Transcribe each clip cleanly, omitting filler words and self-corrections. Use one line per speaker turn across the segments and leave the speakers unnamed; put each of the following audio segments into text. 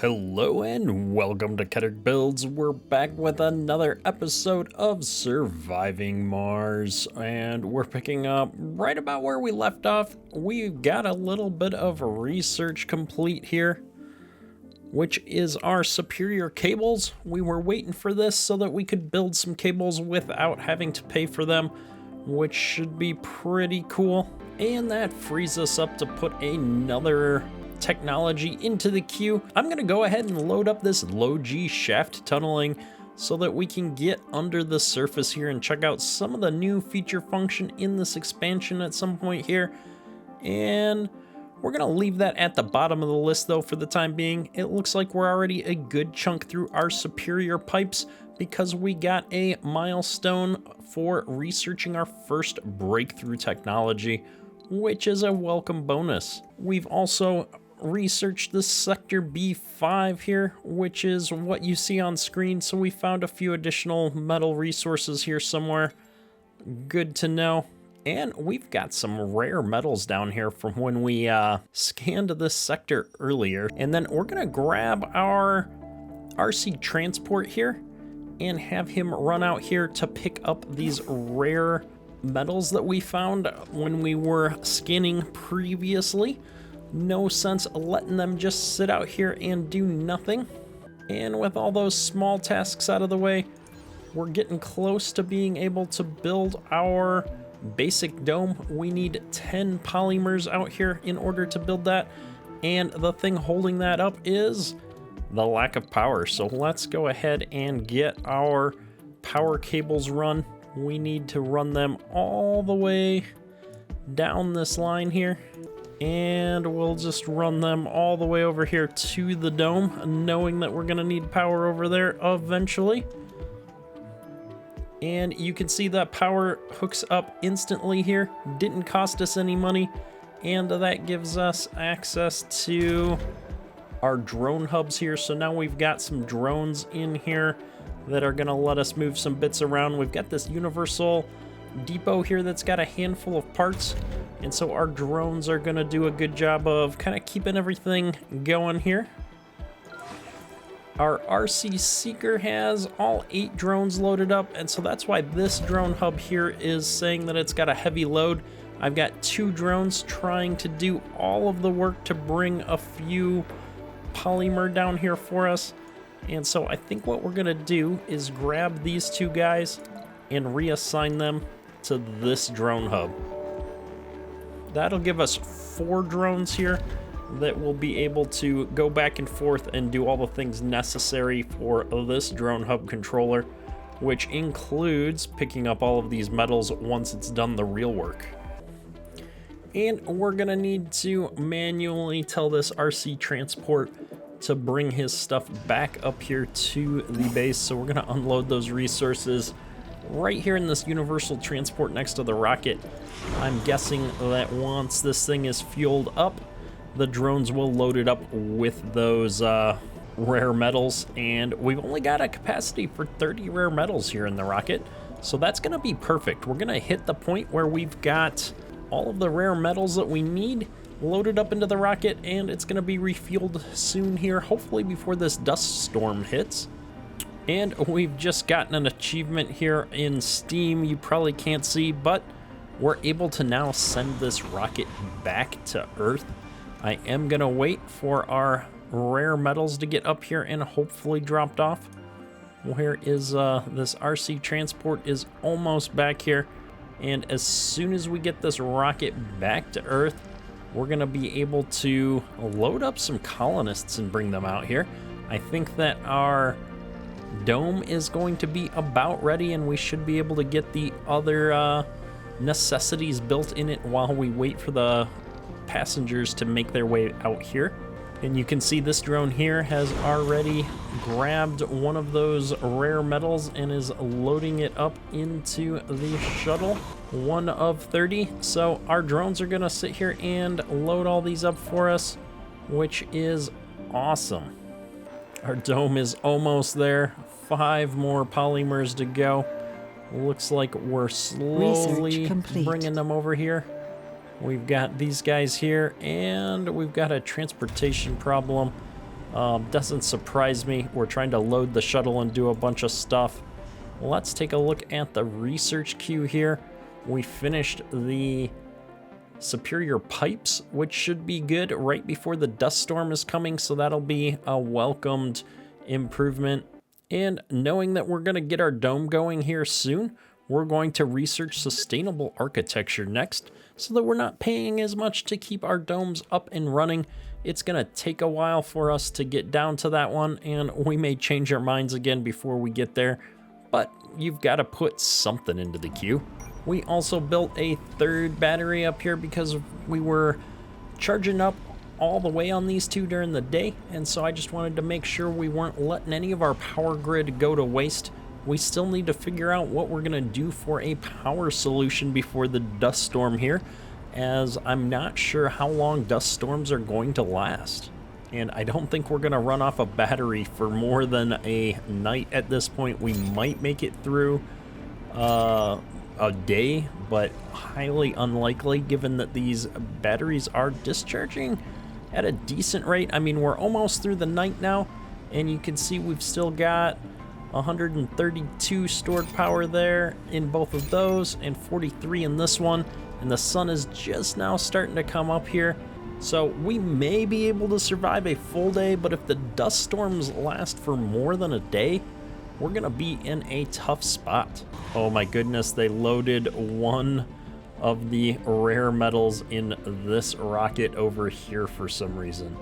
Hello and welcome to Ketrick Builds. We're back with another episode of Surviving Mars, and we're picking up right about where we left off. We've got a little bit of research complete here, which is our superior cables. We were waiting for this so that we could build some cables without having to pay for them, which should be pretty cool. And that frees us up to put another technology into the queue. I'm gonna go ahead and load up this low G shaft tunneling so that we can get under the surface here and check out some of the new feature function in this expansion at some point here. And we're gonna leave that at the bottom of the list though for the time being. It looks like we're already a good chunk through our superior pipes because we got a milestone for researching our first breakthrough technology, which is a welcome bonus. We've also researched the sector B5 here, which is what you see on screen. So we found a few additional metal resources here somewhere. Good to know. And we've got some rare metals down here from when we scanned this sector earlier. And then we're gonna grab our RC transport here and have him run out here to pick up these rare metals that we found when we were scanning previously. No sense letting them just sit out here and do nothing. And with all those small tasks out of the way, we're getting close to being able to build our basic dome. We need 10 polymers out here in order to build that. And the thing holding that up is the lack of power. So let's go ahead and get our power cables run. We need to run them all the way down this line here. And we'll just run them all the way over here to the dome, knowing that we're gonna need power over there eventually. And you can see that power hooks up instantly here. Didn't cost us any money. And that gives us access to our drone hubs here. So now we've got some drones in here that are gonna let us move some bits around. We've got this universal depot here that's got a handful of parts. And so our drones are gonna do a good job of kind of keeping everything going here. Our RC Seeker has all 8 drones loaded up, and so that's why this drone hub here is saying that it's got a heavy load. I've got 2 drones trying to do all of the work to bring a few polymer down here for us. And so I think what we're gonna do is grab these 2 guys and reassign them to this drone hub. That'll give us 4 drones here that will be able to go back and forth and do all the things necessary for this drone hub controller, which includes picking up all of these metals once it's done the real work. And we're gonna need to manually tell this RC transport to bring his stuff back up here to the base. So we're gonna unload those resources right here in this universal transport next to the rocket. I'm guessing that once this thing is fueled up, the drones will load it up with those rare metals. And we've only got a capacity for 30 rare metals here in the rocket. So that's gonna be perfect. We're gonna hit the point where we've got all of the rare metals that we need loaded up into the rocket, and it's gonna be refueled soon here, hopefully before this dust storm hits. And we've just gotten an achievement here in Steam you probably can't see, but we're able to now send this rocket back to Earth. I am gonna wait for our rare metals to get up here and hopefully dropped off. Where is this RC transport is almost back here. And as soon as we get this rocket back to Earth, we're gonna be able to load up some colonists and bring them out here. I think that our dome is going to be about ready, and we should be able to get the other necessities built in it while we wait for the passengers to make their way out here. And you can see this drone here has already grabbed one of those rare metals and is loading it up into the shuttle, 1 of 30. So our drones are gonna sit here and load all these up for us, which is awesome. Our dome is almost there. 5 more polymers to go. Looks like we're slowly bringing them over here. We've got these guys here, and we've got a transportation problem. Doesn't surprise me. We're trying to load the shuttle and do a bunch of stuff. Let's take a look at the research queue here. We finished the superior pipes, which should be good right before the dust storm is coming, so that'll be a welcomed improvement. And knowing that we're going to get our dome going here soon, we're going to research sustainable architecture next, so that we're not paying as much to keep our domes up and running. It's going to take a while for us to get down to that one, and we may change our minds again before we get there, but you've got to put something into the queue. We also built a third battery up here because we were charging up all the way on these two during the day, and so I just wanted to make sure we weren't letting any of our power grid go to waste. We still need to figure out what we're going to do for a power solution before the dust storm here, as I'm not sure how long dust storms are going to last. And I don't think we're going to run off a battery for more than a night at this point. We might make it through a day, but highly unlikely given that these batteries are discharging at a decent rate. I mean, we're almost through the night now, and you can see we've still got 132 stored power there in both of those, and 43 in this one, and the sun is just now starting to come up here. So we may be able to survive a full day, but if the dust storms last for more than a day, we're gonna be in a tough spot. Oh my goodness, they loaded one of the rare metals in this rocket over here for some reason.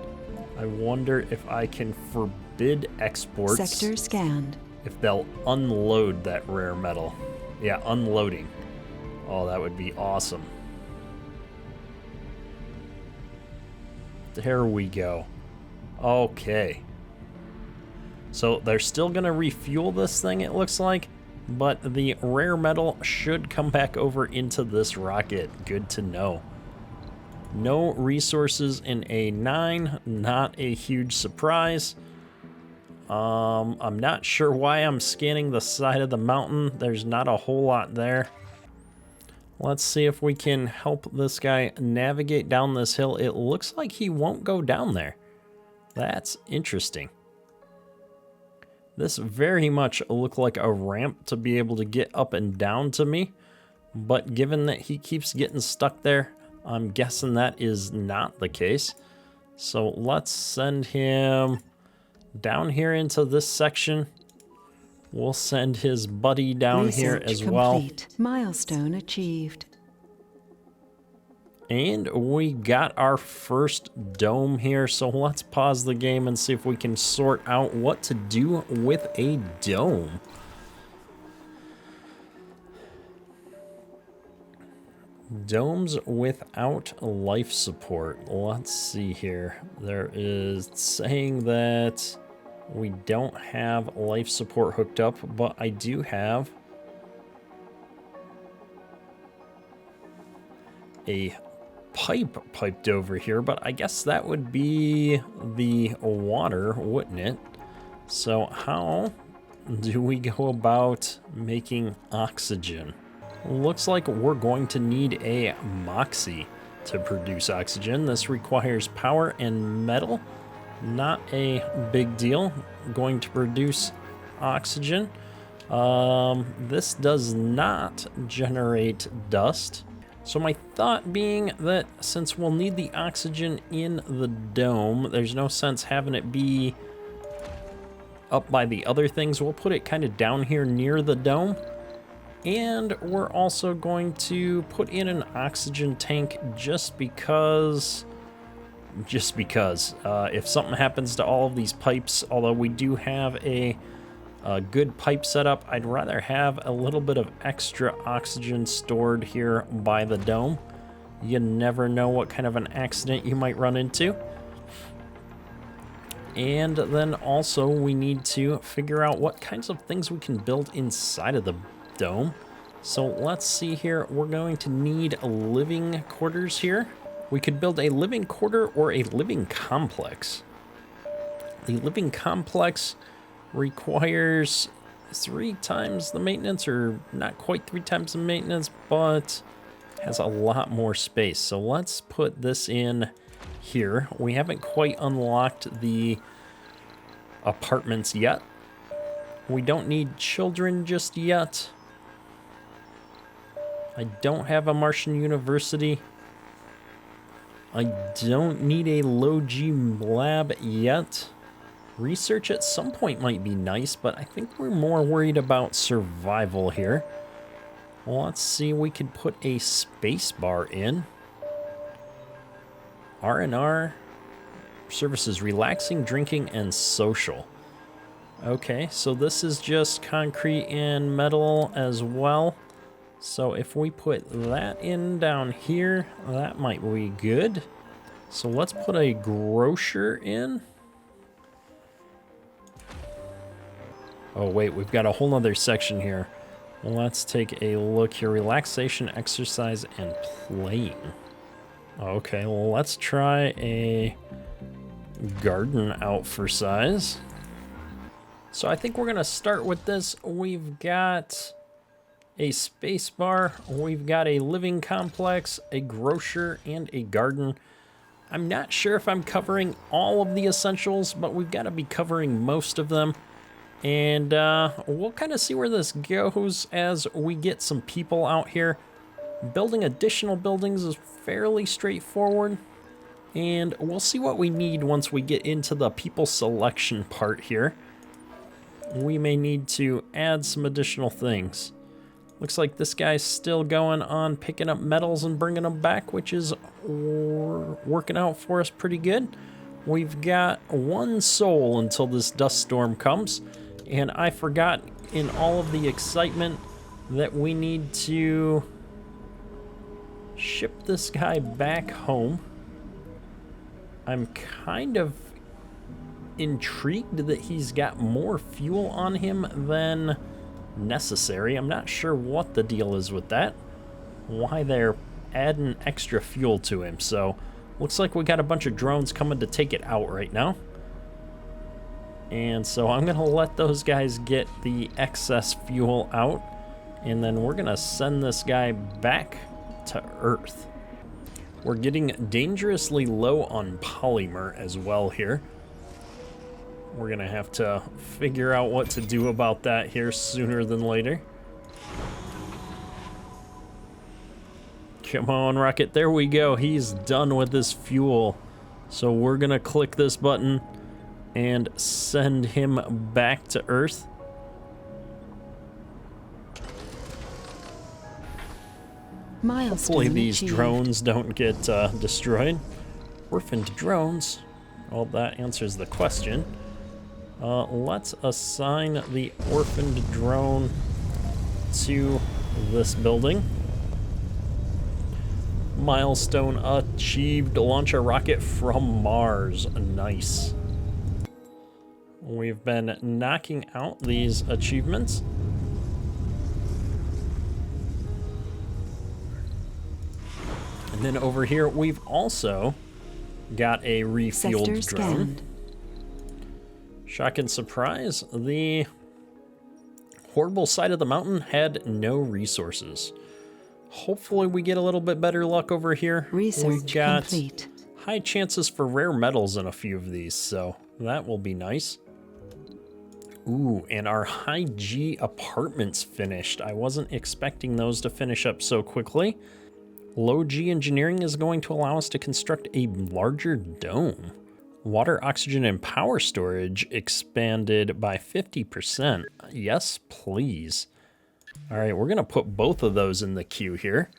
I wonder if I can forbid exports.
Sector scanned.
If they'll unload that rare metal. Yeah, unloading. Oh, that would be awesome. There we go. Okay. So they're still going to refuel this thing, it looks like, but the rare metal should come back over into this rocket. Good to know. No resources in A9, not a huge surprise. I'm not sure why I'm scanning the side of the mountain. There's not a whole lot there. Let's see if we can help this guy navigate down this hill. It looks like he won't go down there. That's interesting. This very much looked like a ramp to be able to get up and down to me, but given that he keeps getting stuck there, I'm guessing that is not the case. So let's send him down here into this section. We'll send his buddy down here as well.
Milestone achieved.
And we got our first dome here, so let's pause the game and see if we can sort out what to do with a dome. Domes without life support. Let's see here. There is saying that we don't have life support hooked up, but I do have a pipe piped over here, but I guess that would be the water, wouldn't it? So how do we go about making oxygen? Looks like we're going to need a moxie to produce oxygen. This requires power and metal. Not a big deal. Going to produce oxygen. This does not generate dust. So my thought being that since we'll need the oxygen in the dome, there's no sense having it be up by the other things. We'll put it kind of down here near the dome. And we're also going to put in an oxygen tank just because if something happens to all of these pipes, although we do have a good pipe setup, I'd rather have a little bit of extra oxygen stored here by the dome. You never know what kind of an accident you might run into. And then also we need to figure out what kinds of things we can build inside of the dome. So let's see here. We're going to need living quarters here. We could build a living quarter or a living complex. The living complex requires 3 times the maintenance, or not quite 3 times the maintenance, but has a lot more space. So let's put this in here. We haven't quite unlocked the apartments yet. We don't need children just yet. I don't have a Martian university. I don't need a low-G lab yet. Research at some point might be nice, but I think we're more worried about survival here. Well, let's see, we could put a spacebar in. R&R services, relaxing, drinking, and social. Okay, so this is just concrete and metal as well. So if we put that in down here, that might be good. So let's put a grocer in. Oh wait, we've got a whole nother section here. Well, let's take a look here. Relaxation, exercise, and playing. Okay, well, let's try a garden out for size. So I think we're gonna start with this. We've got a space bar, we've got a living complex, a grocer, and a garden. I'm not sure if I'm covering all of the essentials, but we've got to be covering most of them. And we'll kind of see where this goes as we get some people out here. Building additional buildings is fairly straightforward. And we'll see what we need once we get into the people selection part here. We may need to add some additional things. Looks like this guy's still going on picking up metals and bringing them back, which is working out for us pretty good. We've got one soul until this dust storm comes. And I forgot in all of the excitement that we need to ship this guy back home. I'm kind of intrigued that he's got more fuel on him than necessary. I'm not sure what the deal is with that, why they're adding extra fuel to him. So looks like we got a bunch of drones coming to take it out right now. And so I'm gonna let those guys get the excess fuel out, and then we're gonna send this guy back to Earth. We're getting dangerously low on polymer as well here. We're gonna have to figure out what to do about that here sooner than later. Come on, Rocket, there we go. He's done with this fuel. So we're gonna click this button and send him back to Earth.
Milestone
Hopefully these
achieved.
drones don't get destroyed. Orphaned drones. Well, that answers the question. Let's assign the orphaned drone to this building. Milestone achieved. Launch a rocket from Mars. Nice. We've been knocking out these achievements. And then over here, we've also got a refueled
Sector
drone.
scanned.
Shock and surprise, the horrible side of the mountain had no resources. Hopefully we get a little bit better luck over here.
Research
We've got
complete.
high chances for rare metals in a few of these, so that will be nice. Ooh, and our high G apartments finished. I wasn't expecting those to finish up so quickly. Low G engineering is going to allow us to construct a larger dome. Water, oxygen, and power storage expanded by 50%. Yes, please. All right, we're gonna put both of those in the queue here.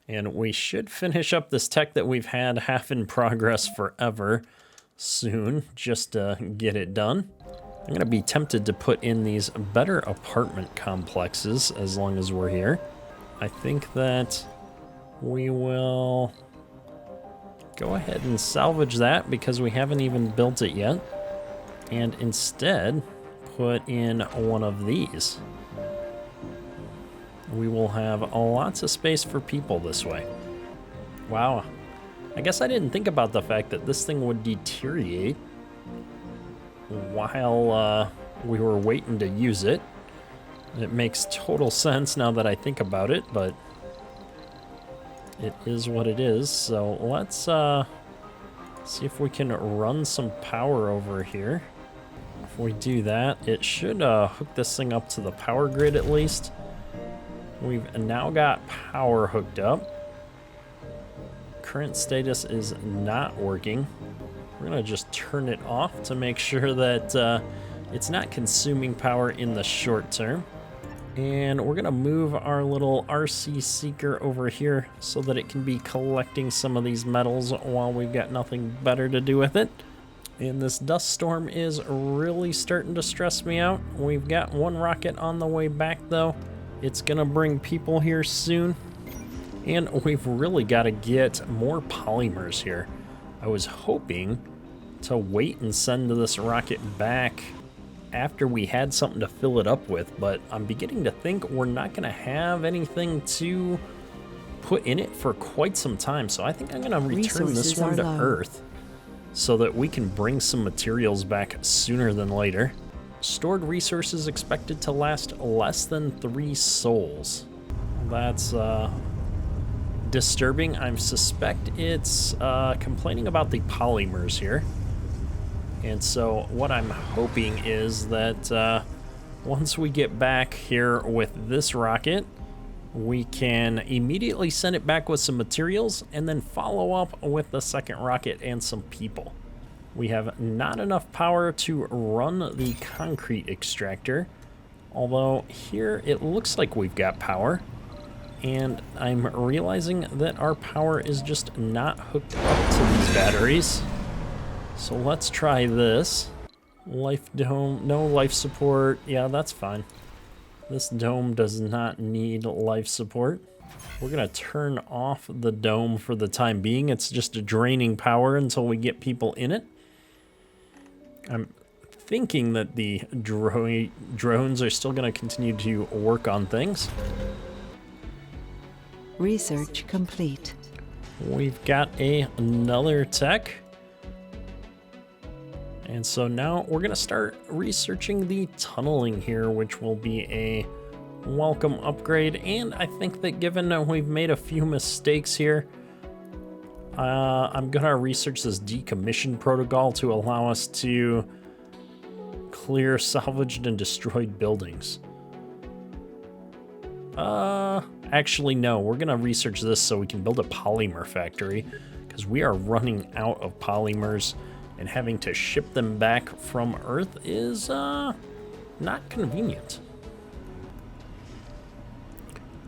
And we should finish up this tech that we've had half in progress forever soon, just to get it done. I'm gonna be tempted to put in these better apartment complexes as long as we're here. I think that we will go ahead and salvage that because we haven't even built it yet. And instead, put in one of these. We will have lots of space for people this way. Wow. I guess I didn't think about the fact that this thing would deteriorate while we were waiting to use it. It makes total sense now that I think about it, but it is what it is. So let's see if we can run some power over here. we do that, it should hook this thing up to the power grid at least. We've now got power hooked up. Current status is not working. We're gonna just turn it off to make sure that it's not consuming power in the short term. And we're gonna move our little RC Seeker over here so that it can be collecting some of these metals while we've got nothing better to do with it. And this dust storm is really starting to stress me out. We've got one rocket on the way back though. It's gonna bring people here soon. And we've really gotta get more polymers here. I was hoping to wait and send this rocket back after we had something to fill it up with, but I'm beginning to think we're not gonna have anything to put in it for quite some time. So I think I'm gonna return this one to Earth so that we can bring some materials back sooner than later. Stored resources expected to last less than 3 sols. That's disturbing. I suspect it's complaining about the polymers here. And so what I'm hoping is that once we get back here with this rocket, we can immediately send it back with some materials and then follow up with the second rocket and some people. We have not enough power to run the concrete extractor, although here it looks like we've got power. And I'm realizing that our power is just not hooked up to these batteries. So let's try this. Life dome, no life support. Yeah, that's fine. This dome does not need life support. We're gonna turn off the dome for the time being. It's just draining power until we get people in it. I'm thinking that the drones are still gonna continue to work on things.
Research complete.
We've got another tech. And so now we're gonna start researching the tunneling here, which will be a welcome upgrade. And I think that given we've made a few mistakes here, I'm gonna research this decommission protocol to allow us to clear salvaged and destroyed buildings. Actually, no, we're gonna research this so we can build a polymer factory, because we are running out of polymers, and having to ship them back from Earth is not convenient.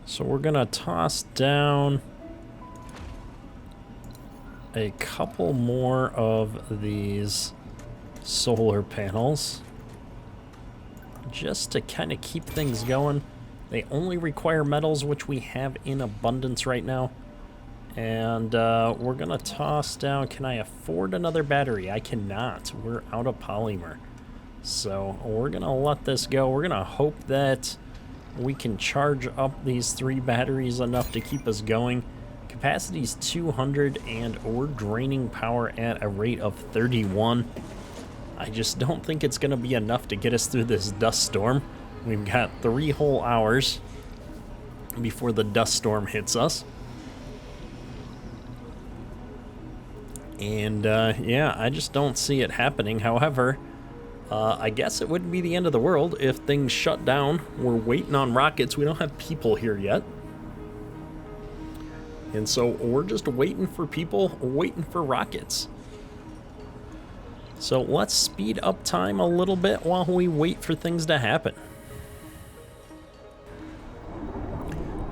So we're gonna toss down a couple more of these solar panels just to kind of keep things going. They only require metals, which we have in abundance right now. And we're gonna toss down, can I afford another battery? I cannot, we're out of polymer. So we're gonna let this go. We're gonna hope that we can charge up these 3 batteries enough to keep us going. Capacity's 200 and we're draining power at a rate of 31. I just don't think it's gonna be enough to get us through this dust storm. We've got 3 whole hours before the dust storm hits us. And yeah, I just don't see it happening. However, I guess it wouldn't be the end of the world if things shut down. We're waiting on rockets. We don't have people here yet. And so we're just waiting for people, waiting for rockets. So let's speed up time a little bit while we wait for things to happen.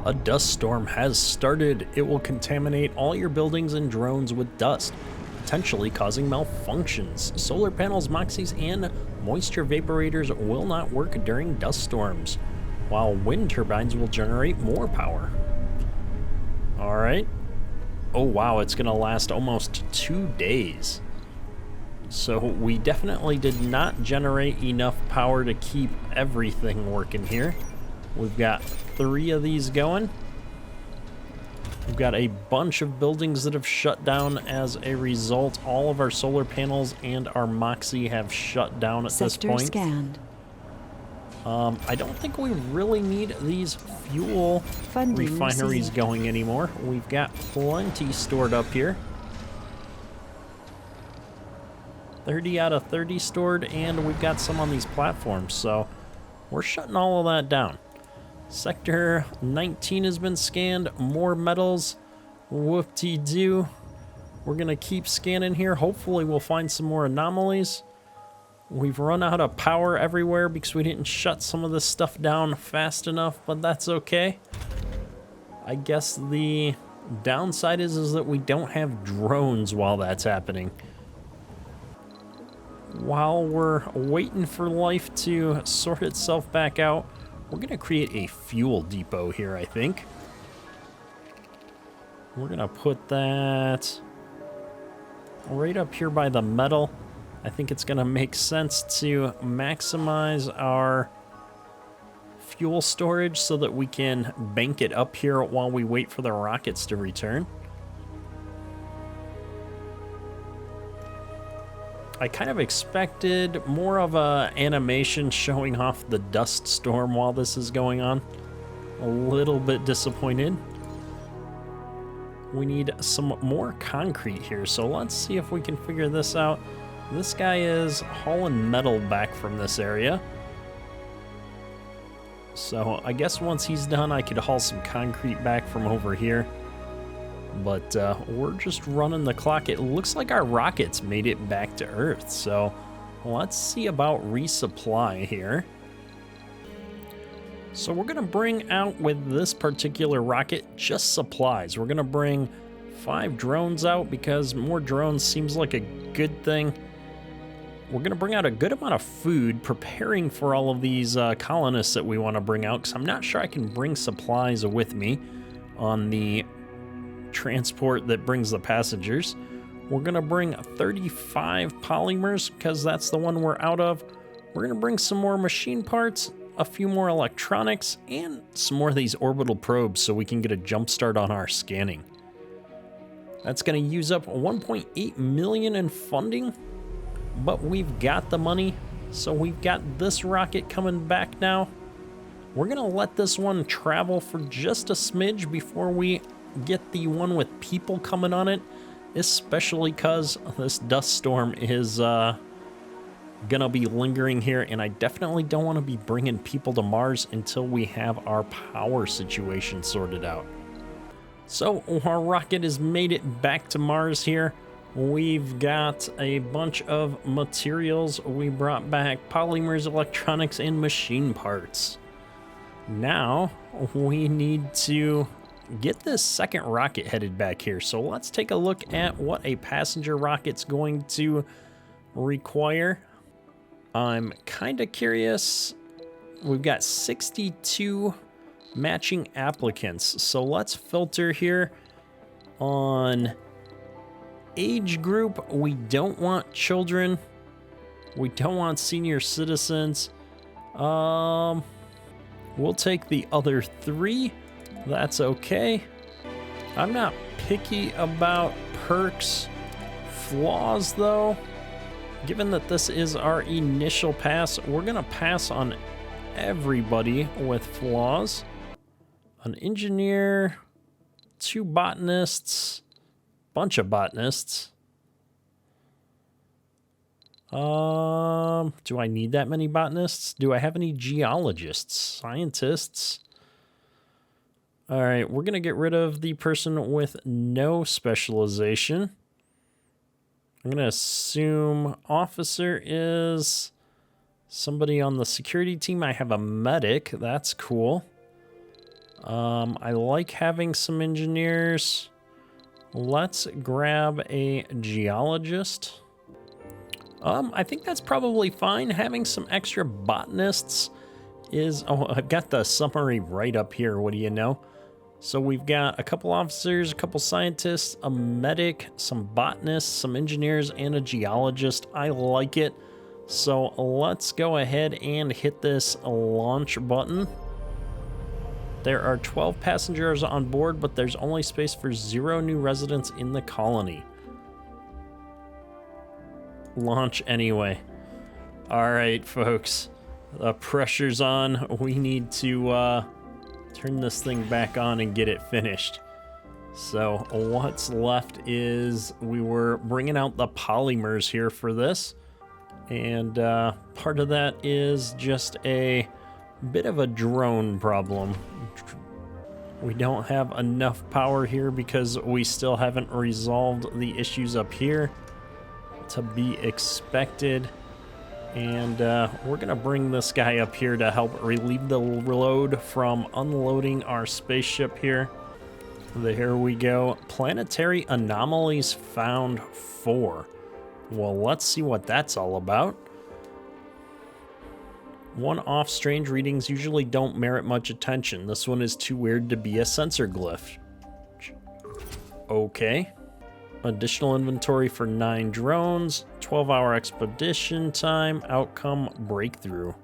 A dust storm has started. It will contaminate all your buildings and drones with dust, potentially causing malfunctions. Solar panels, moxies, and moisture vaporators will not work during dust storms, while wind turbines will generate more power. All right. Oh wow, it's gonna last almost 2 days. So we definitely did not generate enough power to keep everything working here. We've got 3 of these going. We've got a bunch of buildings that have shut down as a result. All of our solar panels and our Moxie have shut down at this point.
Sector scanned.
I don't think we really need these fuel refineries going anymore. We've got plenty stored up here. 30 out of 30 stored, and we've got some on these platforms, so we're shutting all of that down. Sector 19 has been scanned. More metals. Whoop-de-doo. We're going to keep scanning here. Hopefully we'll find some more anomalies. We've run out of power everywhere because we didn't shut some of this stuff down fast enough, but that's okay. I guess the downside is that we don't have drones while that's happening. While we're waiting for life to sort itself back out, we're going to create a fuel depot here, I think. We're going to put that right up here by the metal. I think it's going to make sense to maximize our fuel storage so that we can bank it up here while we wait for the rockets to return. I kind of expected more of a animation showing off the dust storm while this is going on. A little bit disappointed. We need some more concrete here, so let's see if we can figure this out. This guy is hauling metal back from this area. So I guess once he's done, I could haul some concrete back from over here. But we're just running the clock. It looks like our rockets made it back to Earth. So let's see about resupply here. So we're going to bring out with this particular rocket just supplies. We're going to bring 5 drones out because more drones seems like a good thing. We're going to bring out a good amount of food, preparing for all of these colonists that we want to bring out, because I'm not sure I can bring supplies with me on the transport that brings the passengers. We're going to bring 35 polymers because that's the one we're out of. We're going to bring some more machine parts, a few more electronics, and some more of these orbital probes so we can get a jump start on our scanning. That's going to use up 1.8 million in funding, but we've got the money, so we've got this rocket coming back now. We're going to let this one travel for just a smidge before we get the one with people coming on it, especially because this dust storm is gonna be lingering here, and I definitely don't want to be bringing people to Mars until we have our power situation sorted out. So our rocket has made it back to Mars here. We've got a bunch of materials. We brought back polymers, electronics, and machine parts. Now we need to get this second rocket headed back here. So let's take a look at what a passenger rocket's going to require. I'm kind of curious. We've got 62 matching applicants. So let's filter here on age group. We don't want children. We don't want senior citizens. We'll take the other 3. That's okay. I'm not picky about perks. Flaws, though. Given that this is our initial pass, we're going to pass on everybody with flaws. An engineer, 2 botanists, bunch of botanists. Do I need that many botanists? Do I have any geologists, scientists? All right, we're going to get rid of the person with no specialization. I'm going to assume officer is somebody on the security team. I have a medic. That's cool. I like having some engineers. Let's grab a geologist. I think that's probably fine. Having some extra botanists is... Oh, I've got the summary right up here. What do you know? So we've got a couple officers, a couple scientists, a medic, some botanists, some engineers, and a geologist. I like it. So let's go ahead and hit this launch button. There are 12 passengers on board, but there's only space for 0 new residents in the colony. Launch anyway. All right, folks. The pressure's on. We need to turn this thing back on and get it finished. So what's left is we were bringing out the polymers here for this. And part of that is just a bit of a drone problem. We don't have enough power here because we still haven't resolved the issues up here. To be expected. And we're gonna bring this guy up here to help relieve the load from unloading our spaceship here. There we go. Planetary anomalies found 4. Well, let's see what that's all about. One-off strange readings usually don't merit much attention. This one is too weird to be a sensor glyph. Okay. Additional inventory for 9 drones, 12-hour expedition time, outcome breakthrough.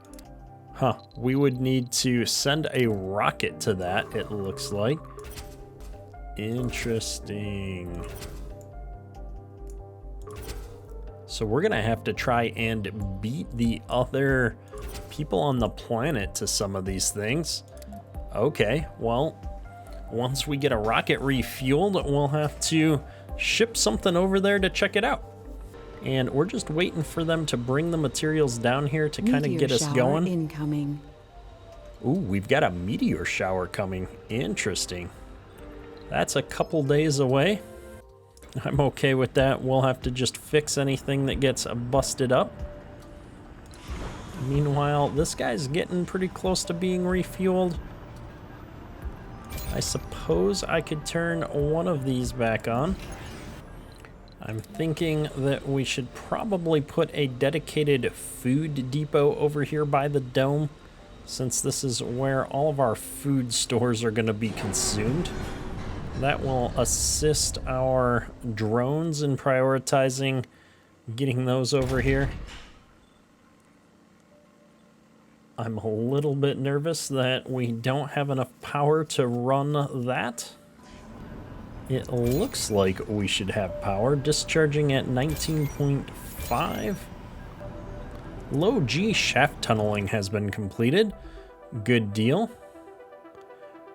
Huh, we would need to send a rocket to that, it looks like. Interesting. So we're gonna have to try and beat the other people on the planet to some of these things. Okay, well, once we get a rocket refueled, we'll have to ship something over there to check it out. And we're just waiting for them to bring the materials down here to kind of get us going.
Incoming.
Ooh, we've got a meteor shower coming. Interesting. That's a couple days away. I'm okay with that. We'll have to just fix anything that gets busted up. Meanwhile, this guy's getting pretty close to being refueled. I suppose I could turn one of these back on. I'm thinking that we should probably put a dedicated food depot over here by the dome, since this is where all of our food stores are going to be consumed. That will assist our drones in prioritizing getting those over here. I'm a little bit nervous that we don't have enough power to run that. It looks like we should have power, discharging at 19.5. Low G shaft tunneling has been completed. Good deal.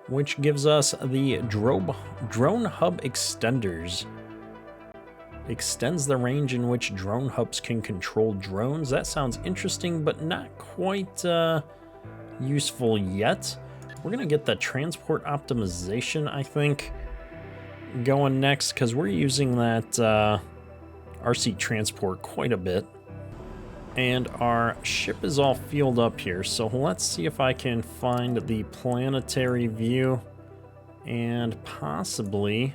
Which gives us the drone hub extenders. Extends the range in which drone hubs can control drones. That sounds interesting, but not quite useful yet. We're gonna get the transport optimization, I think, going next, because we're using that RC transport quite a bit. And our ship is all fueled up here, so let's see if I can find the planetary view and possibly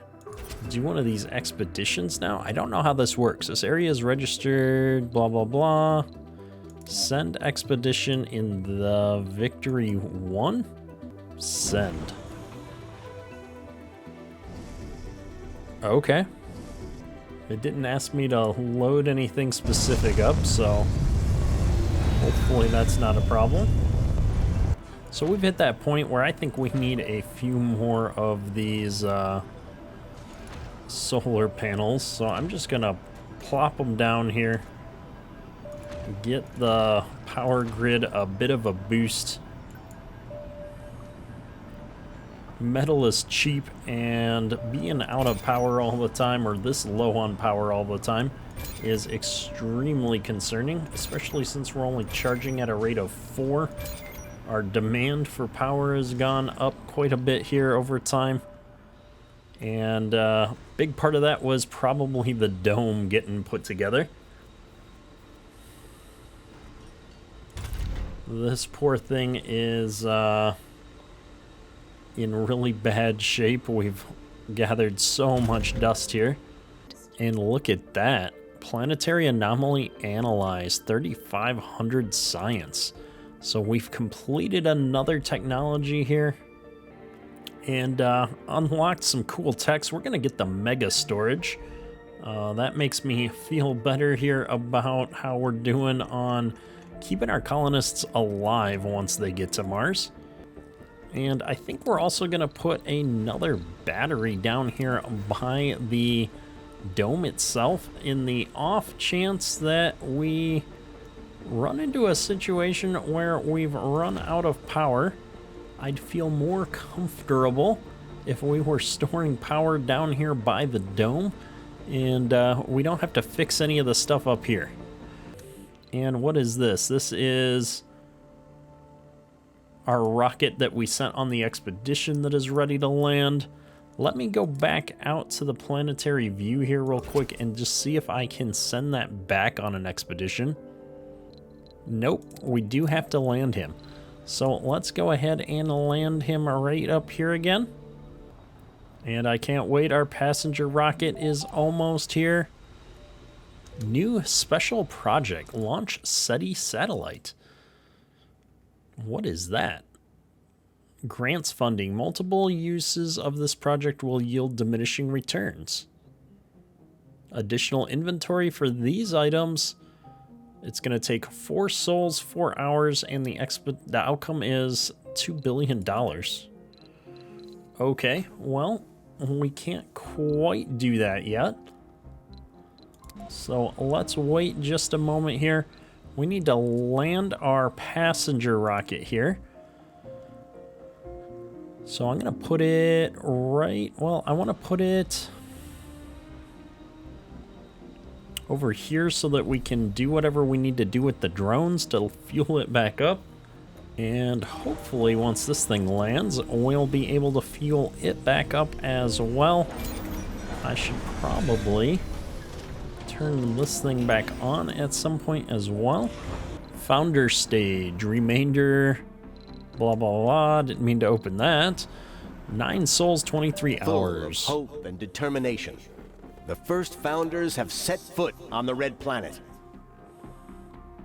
do one of these expeditions now. I don't know how this works. This area is registered, blah, blah, blah. Send expedition in the Victory 1. Send. Okay. It didn't ask me to load anything specific up, so hopefully that's not a problem. So we've hit that point where I think we need a few more of these solar panels. So I'm just gonna plop them down here, get the power grid a bit of a boost. Metal is cheap, and being out of power all the time, or this low on power all the time, is extremely concerning, especially since we're only charging at a rate of 4. Our demand for power has gone up quite a bit here over time, and big part of that was probably the dome getting put together. This poor thing is in really bad shape. We've gathered so much dust here. And look at that. Planetary anomaly analyzed, 3,500 science. So we've completed another technology here and unlocked some cool techs. We're gonna get the mega storage. That makes me feel better here about how we're doing on keeping our colonists alive once they get to Mars. And I think we're also going to put another battery down here by the dome itself in the off chance that we run into a situation where we've run out of power. I'd feel more comfortable if we were storing power down here by the dome and we don't have to fix any of the stuff up here. And what is this? This is our rocket that we sent on the expedition that is ready to land. Let me go back out to the planetary view here real quick and just see if I can send that back on an expedition. Nope, we do have to land him. So let's go ahead and land him right up here again. And I can't wait, our passenger rocket is almost here. New special project, launch SETI satellite. What is that? Grants funding. Multiple uses of this project will yield diminishing returns. Additional inventory for these items. It's going to take 4 souls, 4 hours, and the outcome is $2 billion. Okay, well, we can't quite do that yet. So let's wait just a moment here. We need to land our passenger rocket here. So I'm going to put it right, well, I want to put it over here so that we can do whatever we need to do with the drones to fuel it back up. And hopefully once this thing lands, we'll be able to fuel it back up as well. I should probably turn this thing back on at some point as well. Founder stage, remainder, blah, blah, blah. Didn't mean to open that. 9 souls, 23 hours.
Full of hope and determination. The first founders have set foot on the Red Planet.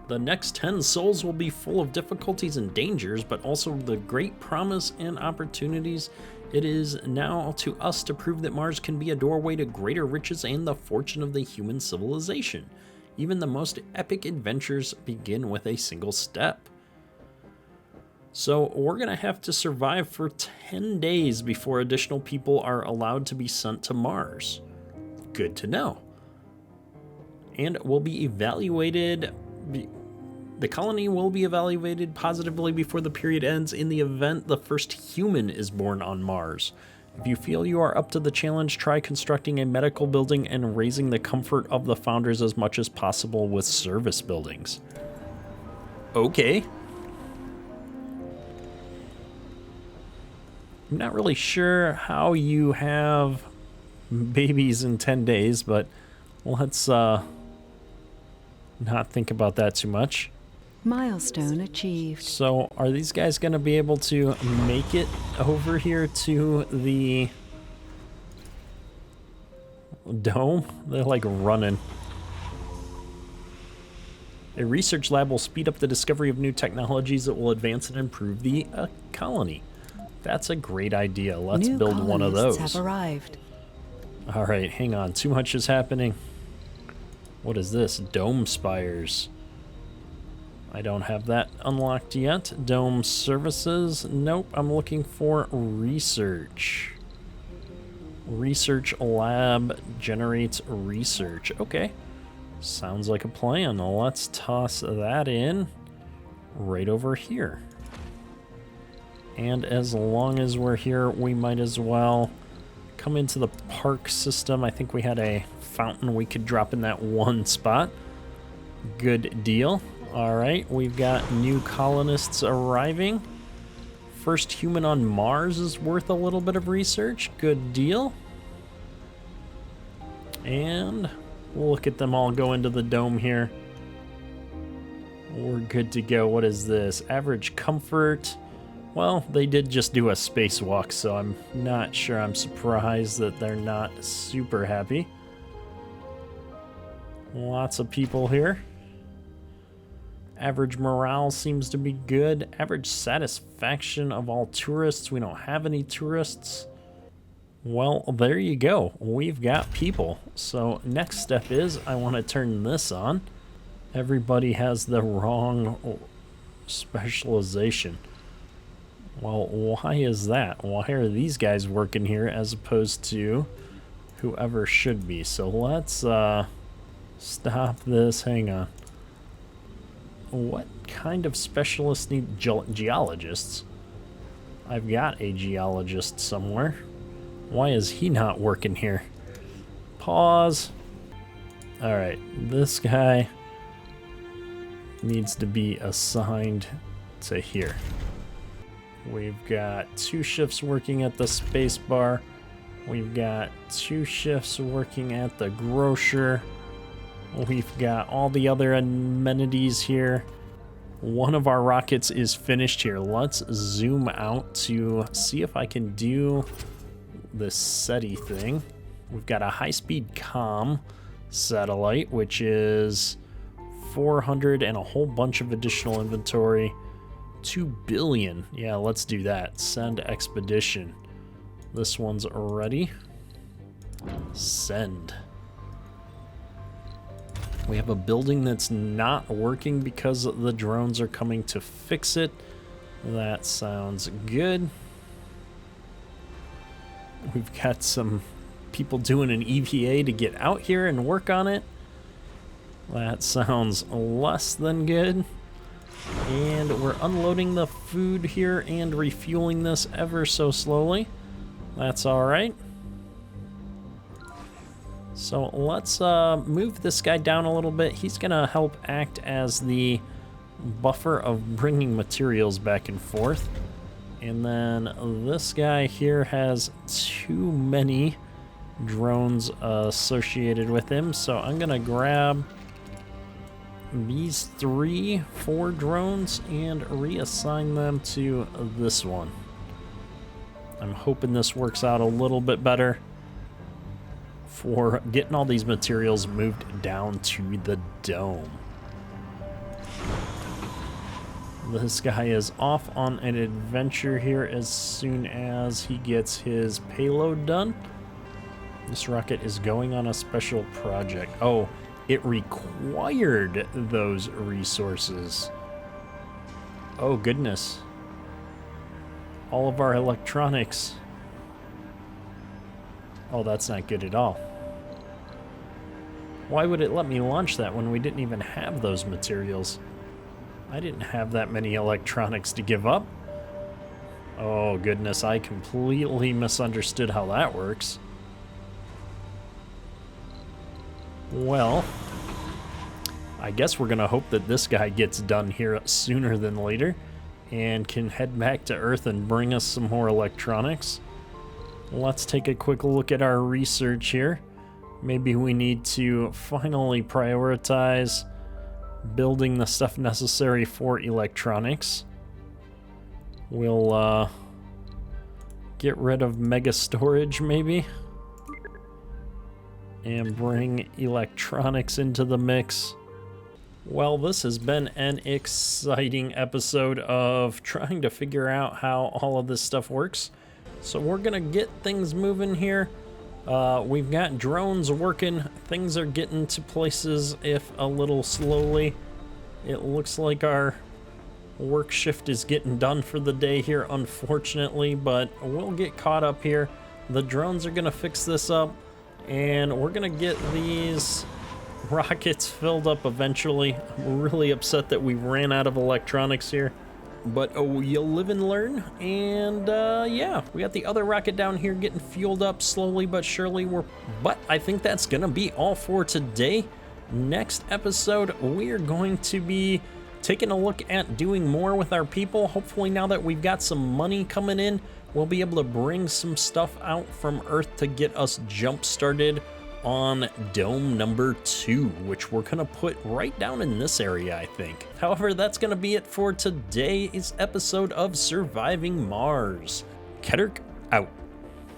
The next 10 souls will be full of difficulties and dangers, but also the great promise and opportunities. It is now to us to prove that Mars can be a doorway to greater riches and the fortune of the human civilization. Even the most epic adventures begin with a single step. So we're going to have to survive for 10 days before additional people are allowed to be sent to Mars. Good to know. And will be evaluated. The colony will be evaluated positively before the period ends in the event the first human is born on Mars. If you feel you are up to the challenge, try constructing a medical building and raising the comfort of the founders as much as possible with service buildings. Okay. I'm not really sure how you have babies in 10 days, but let's not think about that too much.
Milestone achieved.
So are these guys going to be able to make it over here to the dome? They're like running. A research lab will speed up the discovery of new technologies that will advance and improve the colony. That's a great idea. Let's build one of those.
Have arrived.
All right, hang on. Too much is happening. What is this? Dome spires. I don't have that unlocked yet. Dome services. Nope, I'm looking for research. Research lab generates research. Okay, sounds like a plan. Let's toss that in right over here. And as long as we're here, we might as well come into the park system. I think we had a fountain we could drop in that one spot. Good deal. All right, we've got new colonists arriving. First human on Mars is worth a little bit of research. Good deal. And we'll look at them all go into the dome here. We're good to go. What is this? Average comfort. Well, they did just do a spacewalk, so I'm not sure I'm surprised that they're not super happy. Lots of people here. Average morale seems to be good. Average satisfaction of all tourists. We don't have any tourists. Well, there you go. We've got people. So next step is I want to turn this on. Everybody has the wrong specialization. Well, why is that? Why are these guys working here as opposed to whoever should be? So let's stop this. Hang on. What kind of specialists need geologists? I've got a geologist somewhere. Why is he not working here? Pause. All right, this guy. needs to be assigned to here. We've got 2 shifts working at the Spacebar. We've got 2 shifts working at the grocer. We've got all the other amenities here. One of our rockets is finished here. Let's zoom out to see if I can do the SETI thing. We've got a high-speed comm satellite, which is 400 and a whole bunch of additional inventory. 2 billion. Yeah, let's do that. Send expedition. This one's ready. Send. We have a building that's not working because the drones are coming to fix it. That sounds good. We've got some people doing an EVA to get out here and work on it. That sounds less than good. And we're unloading the food here and refueling this ever so slowly. That's all right. So let's move this guy down a little bit. He's gonna help act as the buffer of bringing materials back and forth. And then this guy here has too many drones associated with him. So I'm gonna grab these 4 drones and reassign them to this one. I'm hoping this works out a little bit better for getting all these materials moved down to the dome. This guy is off on an adventure here as soon as he gets his payload done. This rocket is going on a special project. Oh, it required those resources. Oh, goodness. All of our electronics. Oh, that's not good at all. Why would it let me launch that when we didn't even have those materials? I didn't have that many electronics to give up. Oh, goodness, I completely misunderstood how that works. Well, I guess we're gonna hope that this guy gets done here sooner than later and can head back to Earth and bring us some more electronics. Let's take a quick look at our research here. Maybe we need to finally prioritize building the stuff necessary for electronics. We'll get rid of mega storage maybe and bring electronics into the mix. Well, this has been an exciting episode of trying to figure out how all of this stuff works. So we're gonna get things moving here. We've got drones working. Things are getting to places, if a little slowly. It looks like our work shift is getting done for the day here, unfortunately, but we'll get caught up here. The drones are gonna fix this up, and we're gonna get these rockets filled up eventually. I'm really upset that we ran out of electronics here. But oh, you'll live and learn. And yeah, we got the other rocket down here getting fueled up slowly but surely. But I think that's gonna be all for today. Next episode, we are going to be taking a look at doing more with our people. Hopefully now that we've got some money coming in, we'll be able to bring some stuff out from Earth to get us jump started on dome number 2, which we're gonna put right down in this area, I think. However, that's gonna be it for today's episode of Surviving Mars. Keterk out.